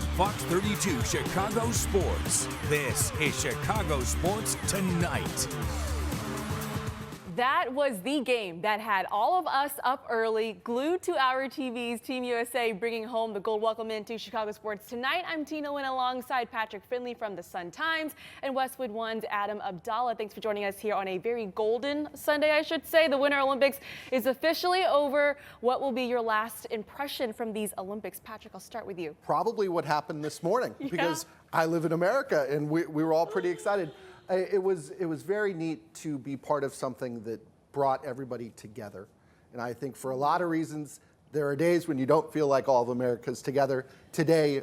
from Fox 32 Chicago Sports, this is Chicago Sports Tonight. That was the game that had all of us up early, glued to our TVs. Team USA bringing home the gold. Welcome into Chicago Sports Tonight. I'm Tina Nguyen alongside Patrick Finley from the Sun-Times and Westwood One's Adam Abdalla. Thanks for joining us here on a very golden Sunday, I should say. The Winter Olympics is officially over. What will be your last impression from these Olympics? Patrick, I'll start with you. Probably what happened this morning, because I live in America and we were all pretty excited. It was very neat to be part of something that brought everybody together. And I think for a lot of reasons, there are days when you don't feel like all of America's together. Today,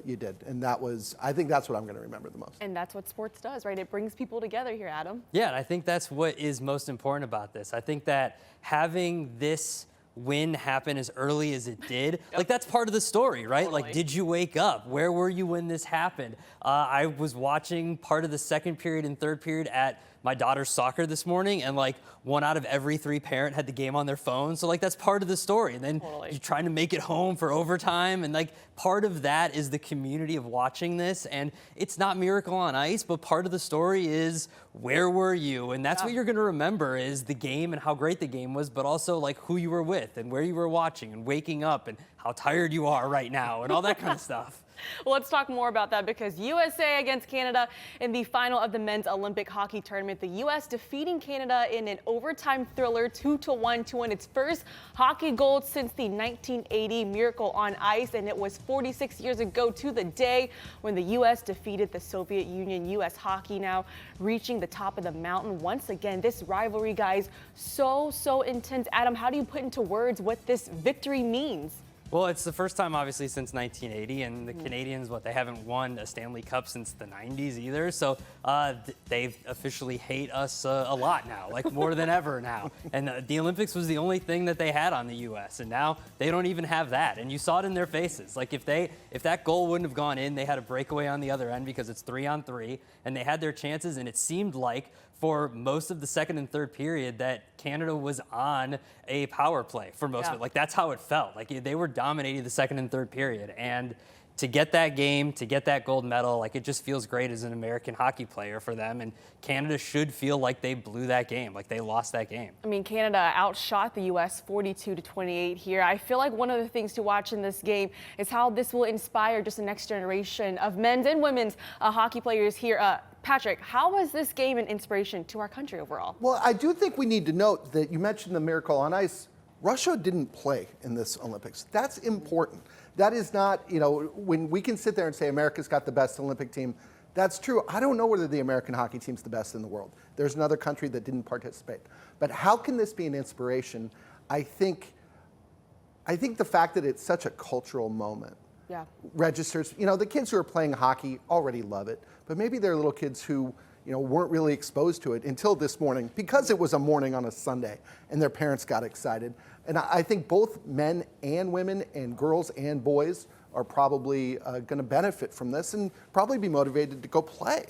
you did. And I think that's what I'm going to remember the most. And that's what sports does, right? It brings people together here, Adam. Yeah, and I think that's what is most important about this. I think that having this win happen as early as it did, like that's part of the story, right? Totally. Like, did you wake up? Where were you when this happened? I was watching part of the second period and third period at my daughter's soccer this morning, and like 1 out of every 3 parent had the game on their phone. So like that's part of the story. And then you're trying to make it home for overtime, and like part of that is the community of watching this. And it's not Miracle on Ice, but part of the story is where were you? And that's what you're gonna remember, is the game and how great the game was, but also like who you were with and where you were watching and waking up and how tired you are right now and all that kind of stuff. Well, let's talk more about that, because USA against Canada in the final of the men's Olympic hockey tournament. The U.S. defeating Canada in an overtime thriller 2-1 to win its first hockey gold since the 1980 Miracle on Ice. And it was 46 years ago to the day when the U.S. defeated the Soviet Union. U.S. hockey now reaching the top of the mountain once again. This rivalry, guys, so intense. Adam, how do you put into words what this victory means? Well, it's the first time, obviously, since 1980, and the Canadians, they haven't won a Stanley Cup since the 90s either, so they officially hate us a lot now, like more than ever now. And the Olympics was the only thing that they had on the U.S., and now they don't even have that, and you saw it in their faces. Like, if that goal wouldn't have gone in, they had a breakaway on the other end because it's 3-on-3, and they had their chances, and it seemed like for most of the second and third period that Canada was on a power play for most of it. Like, that's how it felt. Like, they were dominating the second and third period. And to get that game, to get that gold medal, like, it just feels great as an American hockey player for them. And Canada should feel like they blew that game, like they lost that game. I mean, Canada outshot the U.S. 42-28 here. I feel like one of the things to watch in this game is how this will inspire just the next generation of men's and women's hockey players here. Patrick, how was this game an inspiration to our country overall? Well, I do think we need to note that you mentioned the Miracle on Ice. Russia didn't play in this Olympics. That's important. That is not, when we can sit there and say America's got the best Olympic team, that's true. I don't know whether the American hockey team's the best in the world. There's another country that didn't participate. But how can this be an inspiration? I think the fact that it's such a cultural moment registers. The kids who are playing hockey already love it, but maybe there are little kids who weren't really exposed to it until this morning, because it was a morning on a Sunday and their parents got excited. And I think both men and women and girls and boys are probably going to benefit from this and probably be motivated to go play.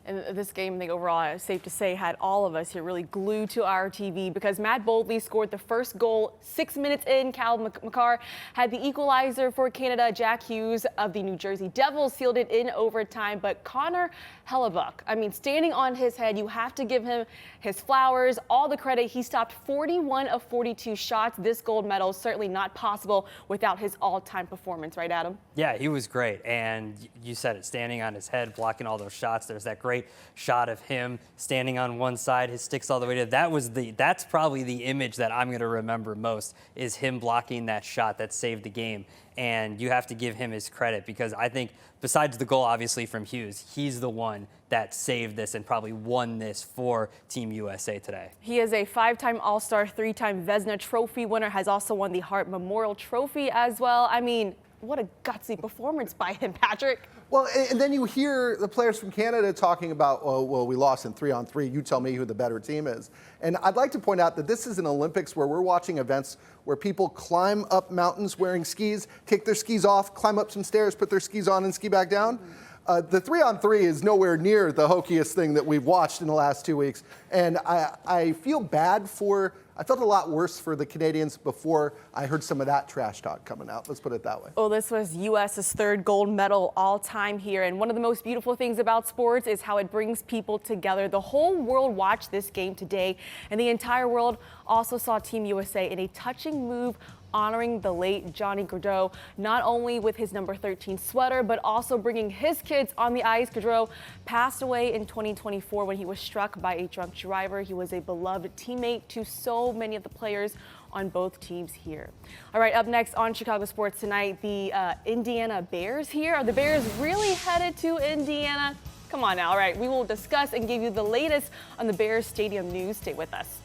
And this game, I think overall, it's safe to say, had all of us here really glued to our TV, because Matt Boldley scored the first goal 6 minutes in. Cal McCarr had the equalizer for Canada. Jack Hughes of the New Jersey Devils sealed it in overtime. But Connor Hellebuck, I mean, standing on his head, you have to give him his flowers, all the credit. He stopped 41 of 42 shots. This gold medal is certainly not possible without his all-time performance, right, Adam? Yeah, he was great. And you said it, standing on his head, blocking all those shots. There's that great shot of him standing on one side, his sticks all the way to that's probably the image that I'm going to remember most, is him blocking that shot that saved the game. And you have to give him his credit, because I think besides the goal, obviously, from Hughes, he's the one that saved this and probably won this for Team USA today. He is a 5-time All-Star, 3-time Vezina Trophy winner, has also won the Hart Memorial Trophy as well. I mean, what a gutsy performance by him, Patrick. Well, and then you hear the players from Canada talking about, oh, well, we lost in 3-on-3. You tell me who the better team is. And I'd like to point out that this is an Olympics where we're watching events where people climb up mountains wearing skis, take their skis off, climb up some stairs, put their skis on, and ski back down. The 3-on-3 is nowhere near the hokiest thing that we've watched in the last 2 weeks. And I feel bad for I felt a lot worse for the Canadians before I heard some of that trash talk coming out. Let's put it that way. Well, this was U.S.'s third gold medal all time here. And one of the most beautiful things about sports is how it brings people together. The whole world watched this game today, and the entire world also saw Team USA in a touching move honoring the late Johnny Gaudreau, not only with his number 13 sweater, but also bringing his kids on the ice. Gaudreau passed away in 2024 when he was struck by a drunk driver. He was a beloved teammate to so many of the players on both teams here. All right, up next on Chicago Sports tonight, the Indiana Bears here. Are the Bears really headed to Indiana? Come on now. All right, we will discuss and give you the latest on the Bears stadium news. Stay with us.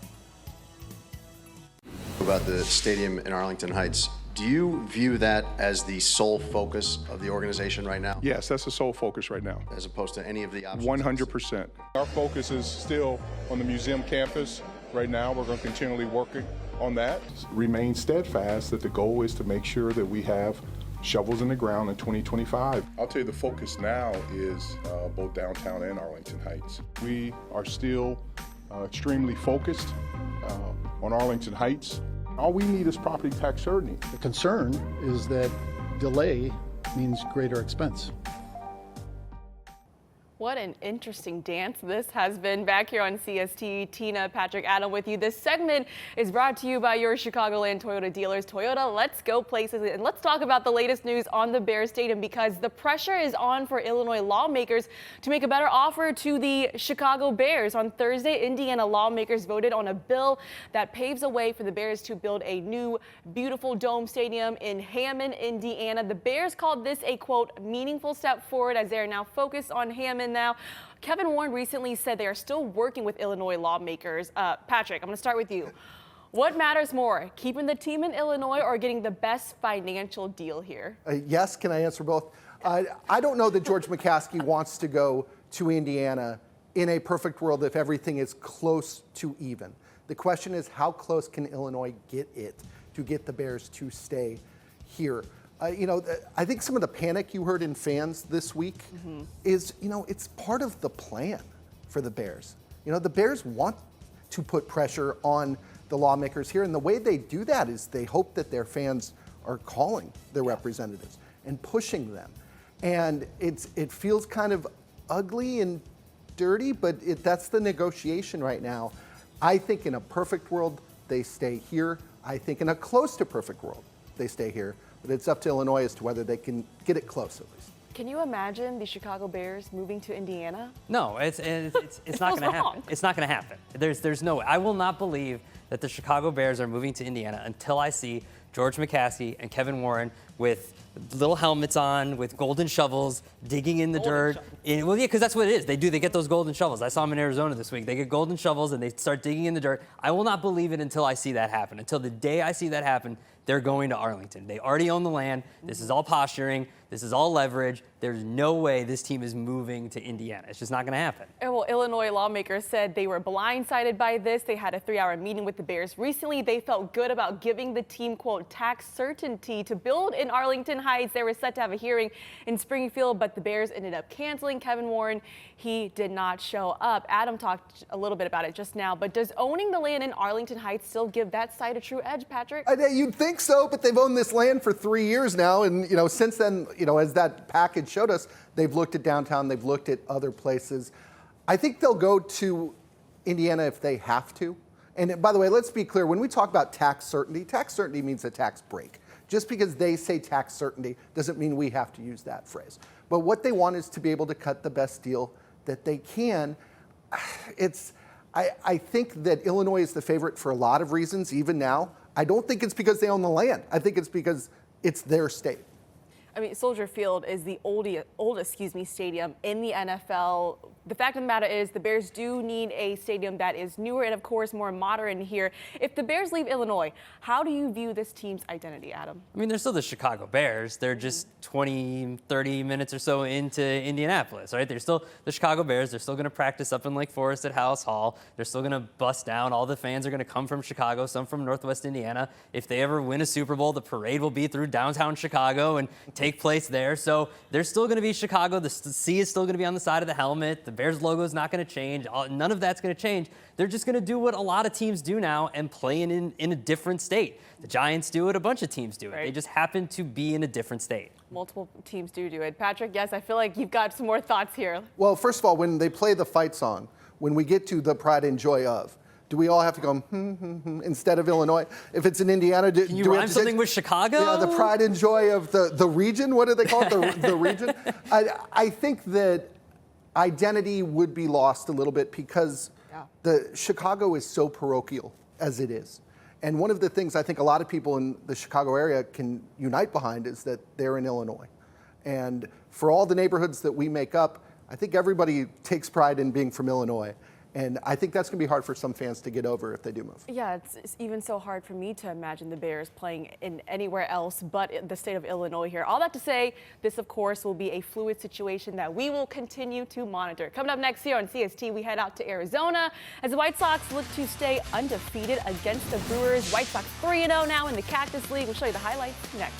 About the stadium in Arlington Heights, do you view that as the sole focus of the organization right now? Yes, that's the sole focus right now. As opposed to any of the options? 100%. Our focus is still on the museum campus right now. We're going to continually work on that. Remain steadfast that the goal is to make sure that we have shovels in the ground in 2025. I'll tell you the focus now is both downtown and Arlington Heights. We are still extremely focused on Arlington Heights. All we need is property tax certainty. The concern is that delay means greater expense. What an interesting dance this has been back here on CST. Tina, Patrick, Adam with you. This segment is brought to you by your Chicagoland Toyota dealers. Toyota, let's go places. And let's talk about the latest news on the Bears Stadium, because the pressure is on for Illinois lawmakers to make a better offer to the Chicago Bears. On Thursday, Indiana lawmakers voted on a bill that paves a way for the Bears to build a new, beautiful dome stadium in Hammond, Indiana. The Bears called this a, quote, meaningful step forward as they are now focused on Hammond. Now, Kevin Warren recently said they are still working with Illinois lawmakers. Patrick, I'm going to start with you. What matters more, keeping the team in Illinois or getting the best financial deal here? Yes, can I answer both? I don't know that George McCaskey wants to go to Indiana in a perfect world if everything is close to even. The question is, how close can Illinois get it to get the Bears to stay here? I think some of the panic you heard in fans this week is, it's part of the plan for the Bears. The Bears want to put pressure on the lawmakers here, and the way they do that is they hope that their fans are calling their representatives and pushing them. And it feels kind of ugly and dirty, but that's the negotiation right now. I think in a perfect world, they stay here. I think in a close to perfect world, they stay here. But it's up to Illinois as to whether they can get it close at least. Can you imagine the Chicago Bears moving to Indiana? No, it's not going to happen. It's not going to happen. There's no way. I will not believe that the Chicago Bears are moving to Indiana until I see George McCaskey and Kevin Warren with little helmets on, with golden shovels, digging in the dirt. Well, yeah, because that's what it is. They get those golden shovels. I saw them in Arizona this week. They get golden shovels and they start digging in the dirt. I will not believe it until I see that happen. Until the day I see that happen, they're going to Arlington. They already own the land. This is all posturing. This is all leverage. There's no way this team is moving to Indiana. It's just not going to happen. Well, Illinois lawmakers said they were blindsided by this. They had a 3-hour meeting with the Bears recently. They felt good about giving the team, quote, tax certainty to build in Arlington Heights. They were set to have a hearing in Springfield, but the Bears ended up canceling. Kevin Warren, he did not show up. Adam talked a little bit about it just now, but does owning the land in Arlington Heights still give that site a true edge, Patrick? You'd think so, but they've owned this land for 3 years now, and since then, as that package showed us, they've looked at downtown, they've looked at other places. I think they'll go to Indiana if they have to. And by the way, let's be clear, when we talk about tax certainty means a tax break. Just because they say tax certainty doesn't mean we have to use that phrase. But what they want is to be able to cut the best deal that they can. I think that Illinois is the favorite for a lot of reasons, even now. I don't think it's because they own the land. I think it's because it's their state. I mean, Soldier Field is the oldest stadium in the NFL. The fact of the matter is the Bears do need a stadium that is newer and, of course, more modern here. If the Bears leave Illinois, how do you view this team's identity, Adam? I mean, they're still the Chicago Bears. They're just 20, 30 minutes or so into Indianapolis, right? They're still the Chicago Bears. They're still going to practice up in Lake Forest at Hallis Hall. They're still going to bust down. All the fans are going to come from Chicago, some from Northwest Indiana. If they ever win a Super Bowl, the parade will be through downtown Chicago and take place there. So they're still going to be Chicago. The C is still going to be on the side of the helmet. The Bears logo is not going to change. None of that's going to change. They're just going to do what a lot of teams do now and play in a different state. The Giants do it. A bunch of teams do it. Right. They just happen to be in a different state. Multiple teams do it. Patrick, yes, I feel like you've got some more thoughts here. Well, first of all, when they play the fight song, when we get to the pride and joy of, do we all have to go instead of Illinois? If it's in Indiana, Can you rhyme something with Chicago? Yeah, the pride and joy of the region. What do they call it? The region. I think that identity would be lost a little bit because the Chicago is so parochial as it is. And one of the things I think a lot of people in the Chicago area can unite behind is that they're in Illinois. And for all the neighborhoods that we make up, I think everybody takes pride in being from Illinois. And I think that's going to be hard for some fans to get over if they do move. Yeah, it's even so hard for me to imagine the Bears playing in anywhere else but the state of Illinois here. All that to say, this, of course, will be a fluid situation that we will continue to monitor. Coming up next here on CST, we head out to Arizona as the White Sox look to stay undefeated against the Brewers. White Sox 3-0 now in the Cactus League. We'll show you the highlights next.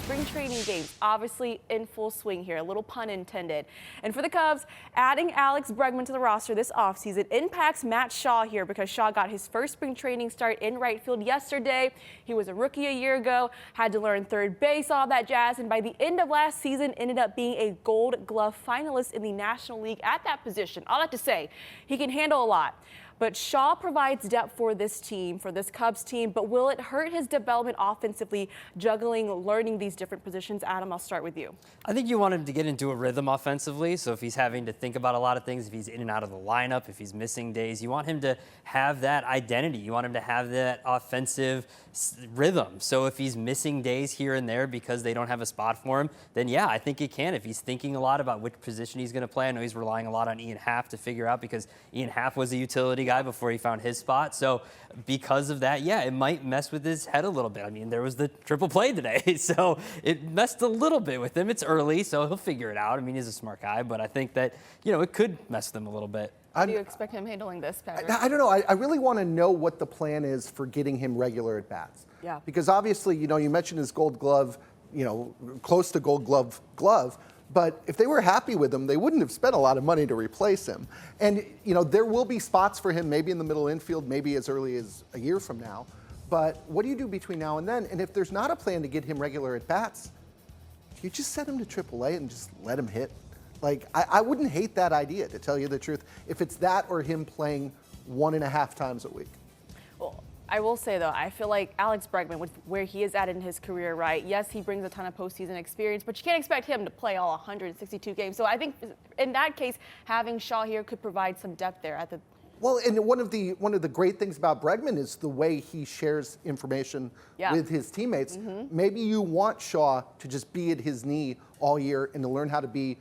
Spring training games obviously in full swing here, a little pun intended. And for the Cubs, adding Alex Bregman to the roster this offseason impacts Matt Shaw here because Shaw got his first spring training start in right field yesterday. He was a rookie a year ago, had to learn third base, all that jazz, and by the end of last season ended up being a Gold Glove finalist in the National League at that position. All that to say, he can handle a lot. But Shaw provides depth for this team, for this Cubs team, but will it hurt his development offensively, juggling, learning these different positions? Adam, I'll start with you. I think you want him to get into a rhythm offensively. So if he's having to think about a lot of things, if he's in and out of the lineup, if he's missing days, you want him to have that identity. You want him to have that offensive rhythm. So if he's missing days here and there because they don't have a spot for him, then yeah, I think he can. If he's thinking a lot about which position he's going to play, I know he's relying a lot on Ian Happ to figure out because Ian Happ was a utility guy before he found his spot. So because of that, yeah, it might mess with his head a little bit. I mean, there was the triple play today, so it messed a little bit with him. It's early, so he'll figure it out. I mean, he's a smart guy, but I think that, it could mess with him a little bit. How do you expect him handling this, Patrick? I don't know. I really want to know what the plan is for getting him regular at bats. Yeah. Because obviously, you mentioned his Gold Glove, close to Gold Glove. But if they were happy with him, they wouldn't have spent a lot of money to replace him. And, there will be spots for him, maybe in the middle infield, maybe as early as a year from now. But what do you do between now and then? And if there's not a plan to get him regular at bats, you just send him to AAA and just let him hit. Like, I wouldn't hate that idea, to tell you the truth, if it's that or him playing 1.5 times a week. Well, I will say, though, I feel like Alex Bregman, with where he is at in his career, right? Yes, he brings a ton of postseason experience, but you can't expect him to play all 162 games. So I think in that case, having Shaw here could provide some depth there at the. Well, and one of the great things about Bregman is the way he shares information with his teammates. Mm-hmm. Maybe you want Shaw to just be at his knee all year and to learn how to be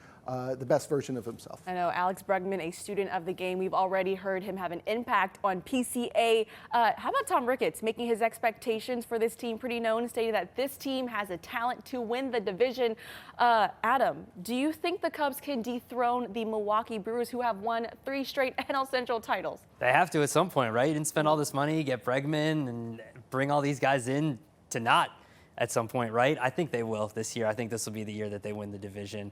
the best version of himself. I know Alex Bregman, a student of the game. We've already heard him have an impact on PCA. How about Tom Ricketts making his expectations for this team pretty known, stating that this team has a talent to win the division? Adam, do you think the Cubs can dethrone the Milwaukee Brewers, who have won 3 straight NL Central titles? They have to at some point, right? You didn't spend all this money, get Bregman, and bring all these guys in to not at some point, right? I think they will this year. I think this will be the year that they win the division.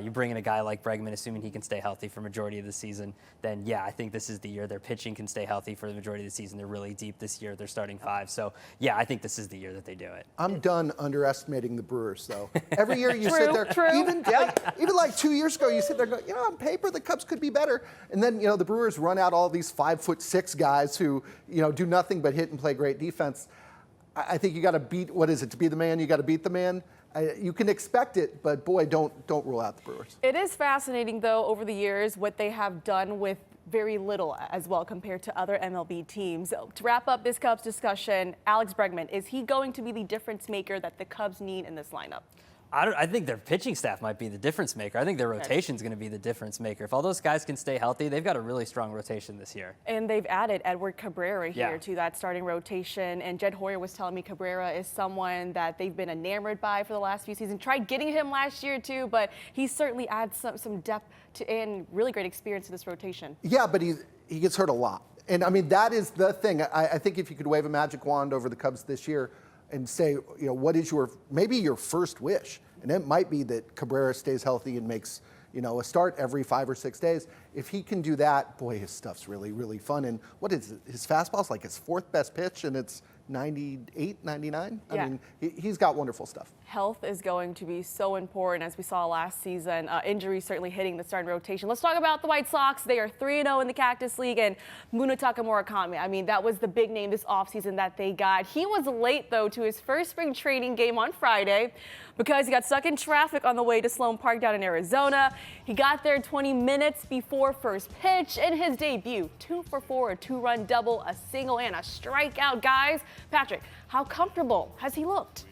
You bring in a guy like Bregman, assuming he can stay healthy for majority of the season, then yeah, I think this is the year their pitching can stay healthy for the majority of the season. They're really deep this year. They're starting 5. So yeah, I think this is the year that they do it. I'm done underestimating the Brewers, though. Every year you sit there, even like 2 years ago, you sit there going, on paper the Cubs could be better. And then, the Brewers run out all these 5'6" guys who, do nothing but hit and play great defense. I think you got to beat, to be the man, you got to beat the man. You can expect it, but boy, don't rule out the Brewers. It is fascinating, though, over the years, what they have done with very little as well compared to other MLB teams. So, to wrap up this Cubs discussion, Alex Bregman, is he going to be the difference maker that the Cubs need in this lineup? I think their pitching staff might be the difference maker. I think their rotation is going to be the difference maker. If all those guys can stay healthy, they've got a really strong rotation this year. And they've added Edward Cabrera here to that starting rotation. And Jed Hoyer was telling me Cabrera is someone that they've been enamored by for the last few seasons. Tried getting him last year, too, but he certainly adds some depth and really great experience to this rotation. Yeah, but he gets hurt a lot. And, I mean, that is the thing. I think if you could wave a magic wand over the Cubs this year and say, what is maybe your first wish? And it might be that Cabrera stays healthy and makes, a start every 5 or 6 days. If he can do that, boy, his stuff's really, really fun. And what is it? His fastball's like his 4th best pitch, and it's 98, 99. Yeah. I mean, he's got wonderful stuff. Health is going to be so important, as we saw last season. Injuries certainly hitting the starting rotation. Let's talk about the White Sox. They are 3-0 in the Cactus League, and Munetaka Murakami. I mean, that was the big name this offseason that they got. He was late, though, to his first spring training game on Friday because he got stuck in traffic on the way to Sloan Park down in Arizona. He got there 20 minutes before first pitch in his debut. 2 for 4, a 2-run double, a single, and a strikeout. Guys, Patrick, how comfortable has he looked?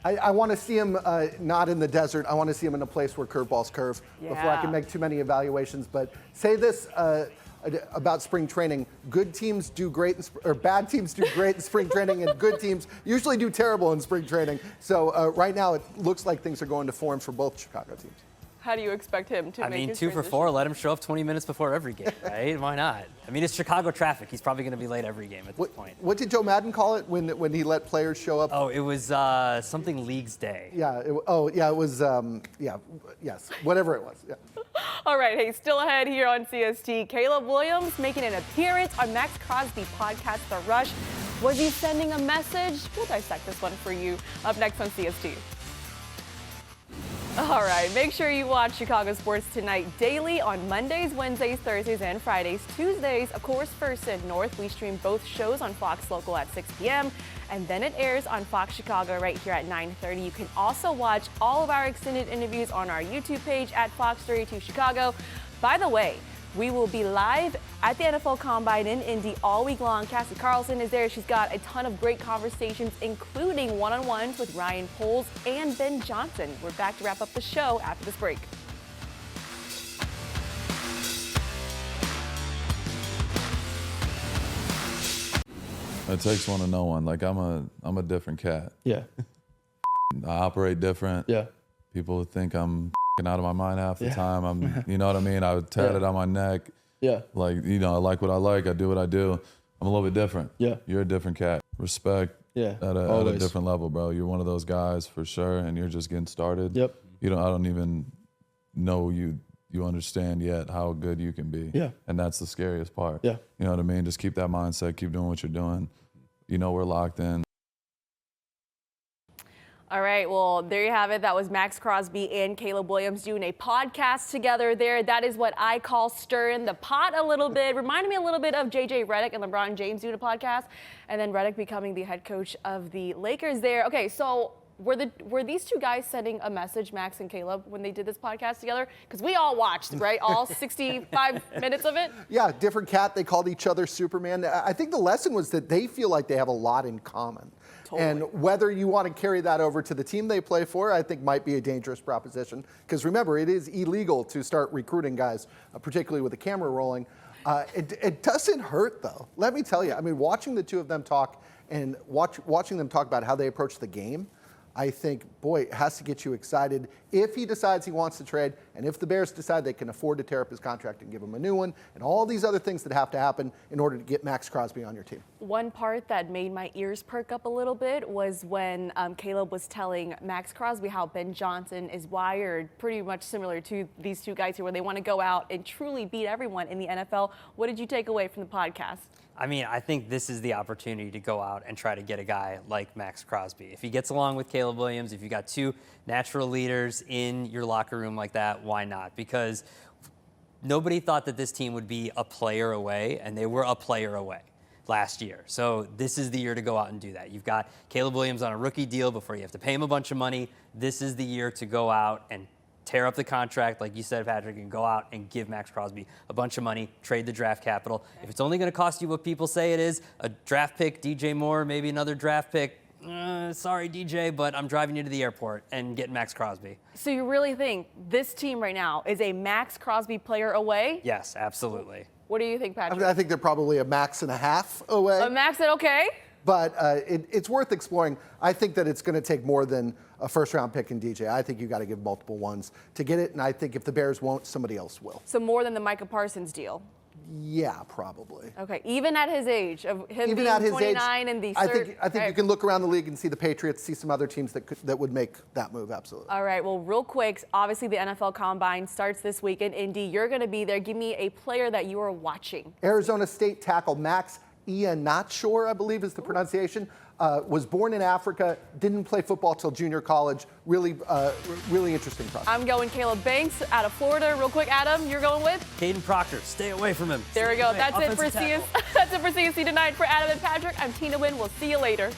I want to see him not in the desert. I want to see him in a place where curveballs curve before I can make too many evaluations. But say this about spring training: good teams do great, or bad teams do great in spring training, and good teams usually do terrible in spring training. So right now it looks like things are going to form for both Chicago teams. How do you expect him to make his 2 for transition? 4, let him show up 20 minutes before every game, right? Why not? I mean, it's Chicago traffic. He's probably going to be late every game at this point. What did Joe Madden call it when he let players show up? Oh, it was something Leagues Day. Yeah. It was. Yes. Whatever it was. Yeah. All right, hey, still ahead here on CST. Caleb Williams making an appearance on Max Crosby podcast, The Rush. Was he sending a message? We'll dissect this one for you up next on CST. All right, make sure you watch Chicago Sports Tonight daily on Mondays, Wednesdays, Thursdays, and Fridays. Tuesdays, of course, First and North. We stream both shows on Fox Local at 6 p.m. and then it airs on Fox Chicago right here at 9:30. You can also watch all of our extended interviews on our YouTube page at Fox 32 Chicago. By the way, we will be live at the NFL Combine in Indy all week long. Cassie Carlson is there. She's got a ton of great conversations, including one-on-ones with Ryan Poles and Ben Johnson. We're back to wrap up the show after this break. It takes one to know one. Like I'm a different cat. Yeah. I operate different. Yeah. People think I'm out of my mind half the time. I'm, you know what I mean? I would tat it on my neck. Yeah. Like, I like what I like. I do what I do. I'm a little bit different. Yeah. You're a different cat. Respect. Yeah. At a different level, bro. You're one of those guys for sure, and you're just getting started. Yep. I don't even know you understand yet how good you can be. Yeah. And that's the scariest part. Yeah. You know what I mean? Just keep that mindset. Keep doing what you're doing. We're locked in. All right, well, there you have it. That was Max Crosby and Caleb Williams doing a podcast together there. That is what I call stirring the pot a little bit. Reminded me a little bit of J.J. Redick and LeBron James doing a podcast, and then Redick becoming the head coach of the Lakers there. Okay, so were these two guys sending a message, Max and Caleb, when they did this podcast together? Because we all watched, right? All 65 minutes of it? Yeah, different cat. They called each other Superman. I think the lesson was that they feel like they have a lot in common. Totally. And whether you want to carry that over to the team they play for, I think might be a dangerous proposition. Because remember, it is illegal to start recruiting guys, particularly with the camera rolling. It doesn't hurt, though. Let me tell you. I mean, watching the two of them talk and watching them talk about how they approach the game, I think, boy, it has to get you excited if he decides he wants to trade, and if the Bears decide they can afford to tear up his contract and give him a new one, and all these other things that have to happen in order to get Max Crosby on your team. One part that made my ears perk up a little bit was when Caleb was telling Max Crosby how Ben Johnson is wired pretty much similar to these two guys here, where they want to go out and truly beat everyone in the NFL. What did you take away from the podcast? I mean, I think this is the opportunity to go out and try to get a guy like Max Crosby. If he gets along with Caleb Williams, if you got two natural leaders in your locker room like that, why not? Because nobody thought that this team would be a player away, and they were a player away last year. So this is the year to go out and do that. You've got Caleb Williams on a rookie deal before you have to pay him a bunch of money. This is the year to go out and tear up the contract, like you said, Patrick, and go out and give Max Crosby a bunch of money, trade the draft capital. If it's only going to cost you what people say it is, a draft pick, DJ Moore, maybe another draft pick, sorry, DJ, but I'm driving you to the airport and getting Max Crosby. So you really think this team right now is a Max Crosby player away? Yes, absolutely. What do you think, Patrick? I think they're probably a max and a half away. A max and okay? But it's worth exploring. I think that it's going to take more than a first-round pick in DJ. I think you got to give multiple ones to get it, and I think if the Bears won't, somebody else will. So more than the Micah Parsons deal? Yeah, probably. Okay, even at his age, of him Even being at his 29 age, and the I third. think Okay. you can look around the league and see the Patriots, see some other teams that would make that move, absolutely. All right, well, real quick, obviously the NFL Combine starts this week in Indy. You're going to be there. Give me a player that you are watching. Arizona State tackle Max Ianachor, I believe is the pronunciation, was born in Africa, didn't play football till junior college. Really interesting prospect. I'm going Caleb Banks out of Florida. Real quick, Adam, you're going with? Caden Proctor, stay away from him. There we go. That's it for Offensive tackle. That's it for CSC tonight. For Adam and Patrick, I'm Tina Nguyen. We'll see you later.